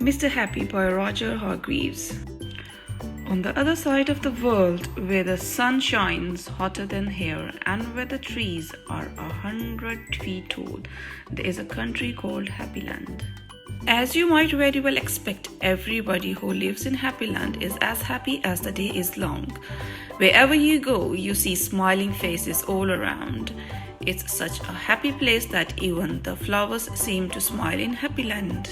Mr. Happy by Roger Hargreaves. On the other side of the world, where the sun shines hotter than here and where the trees are 100 feet tall, there is a country called Happy Land. As you might very well expect, everybody who lives in Happy Land is as happy as the day is long. Wherever you go, you see smiling faces all around. It's such a happy place that even the flowers seem to smile in Happy Land.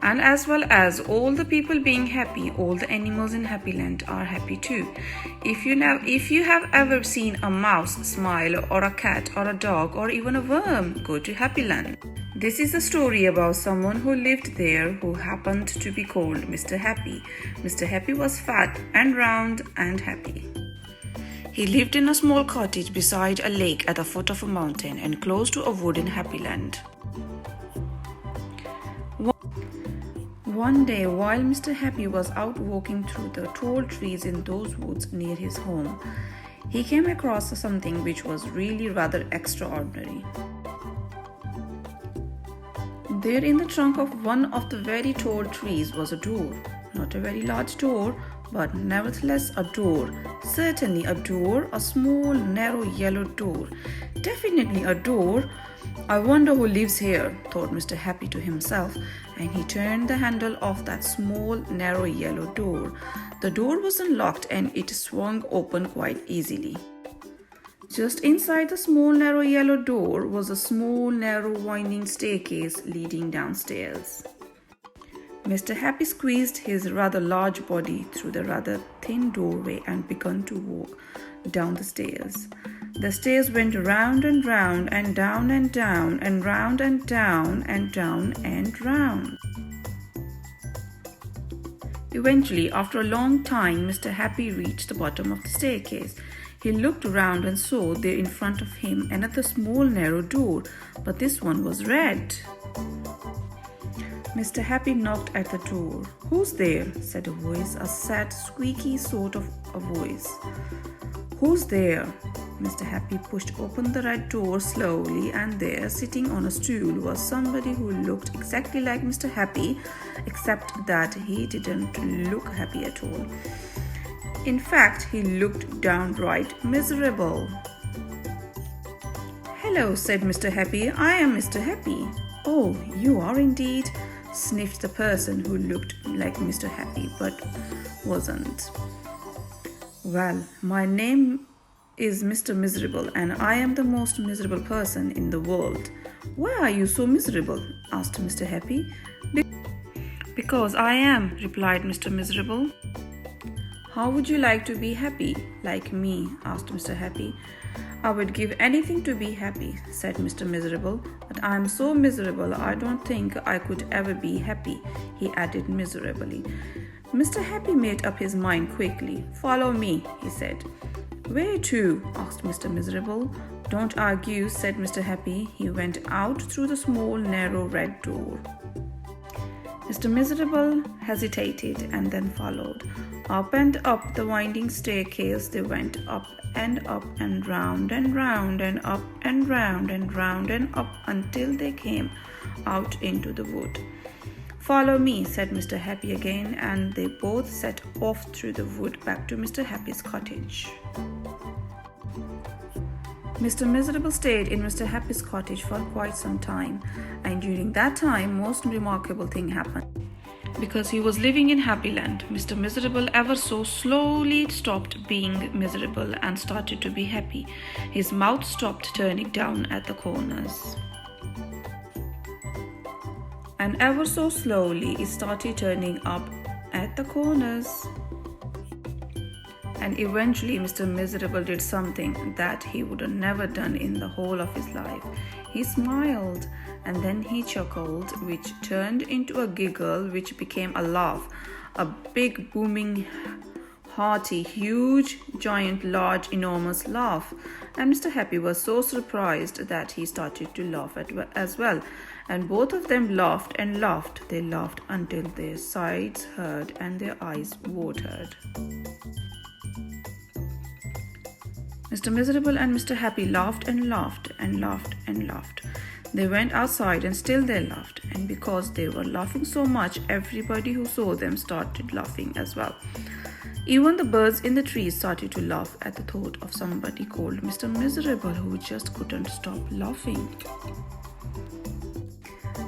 And as well as all the people being happy, all the animals in Happy Land are happy too. If you have ever seen a mouse smile, or a cat, or a dog, or even a worm, go to Happy Land. This is a story about someone who lived there who happened to be called Mr. Happy. Mr. Happy was fat and round and happy. He lived in a small cottage beside a lake at the foot of a mountain and close to a wood in Happy Land. One day, while Mr. Happy was out walking through the tall trees in those woods near his home, he came across something which was really rather extraordinary. There in the trunk of one of the very tall trees was a door. Not a very large door, but nevertheless a door. Certainly a door, a small, narrow yellow door. Definitely a door. I wonder who lives here, thought Mr. Happy to himself, and he turned the handle of that small, narrow yellow door. The door was unlocked and it swung open quite easily. Just inside the small, narrow yellow door was a small, narrow, winding staircase leading downstairs. Mr. Happy squeezed his rather large body through the rather thin doorway and began to walk down the stairs. The stairs went round and round and down and down and round and down and down and round. Eventually, after a long time, Mr. Happy reached the bottom of the staircase. He looked around and saw there in front of him another small narrow door, but this one was red. Mr. Happy knocked at the door. "Who's there?" said a voice, a sad, squeaky sort of a voice. "Who's there?" Mr. Happy pushed open the red door slowly, and there, sitting on a stool, was somebody who looked exactly like Mr. Happy, except that he didn't look happy at all. In fact, he looked downright miserable. "Hello," said Mr. Happy. "I am Mr. Happy." "Oh, you are indeed," sniffed the person who looked like Mr. Happy but wasn't. "Well, my name is Mr. Miserable, and I am the most miserable person in the world." "Why are you so miserable?" asked Mr. Happy. "Because I am," replied Mr. Miserable. "How would you like to be happy, like me?" asked Mr. Happy. "I would give anything to be happy," said Mr. Miserable, "but I am so miserable I don't think I could ever be happy," he added miserably. Mr. Happy made up his mind quickly. "Follow me," he said. "Where to?" asked Mr. Miserable. "Don't argue," said Mr. Happy. He went out through the small, narrow red door. Mr. Miserable hesitated and then followed. Up and up the winding staircase they went, up and round and round and up and round and round and up until they came out into the wood. "Follow me," said Mr. Happy again, and they both set off through the wood back to Mr. Happy's cottage. Mr. Miserable stayed in Mr. Happy's cottage for quite some time, and during that time, most remarkable thing happened. Because he was living in Happy Land, Mr. Miserable ever so slowly stopped being miserable and started to be happy. His mouth stopped turning down at the corners. And ever so slowly, it started turning up at the corners. And eventually, Mr. Miserable did something that he would have never done in the whole of his life. He smiled, and then he chuckled, which turned into a giggle, which became a laugh, a big, booming, hearty, huge, giant, large, enormous laugh. And Mr. Happy was so surprised that he started to laugh as well. And both of them laughed and laughed. They laughed until their sides hurt and their eyes watered. Mr. Miserable and Mr. Happy laughed and laughed and laughed and laughed. They went outside and still they laughed, and because they were laughing so much, everybody who saw them started laughing as well. Even the birds in the trees started to laugh at the thought of somebody called Mr. Miserable who just couldn't stop laughing.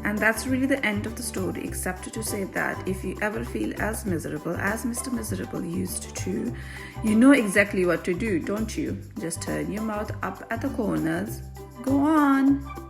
And that's really the end of the story, except to say that if you ever feel as miserable as Mr. Miserable used to, you know exactly what to do, don't you? Just turn your mouth up at the corners. Go on.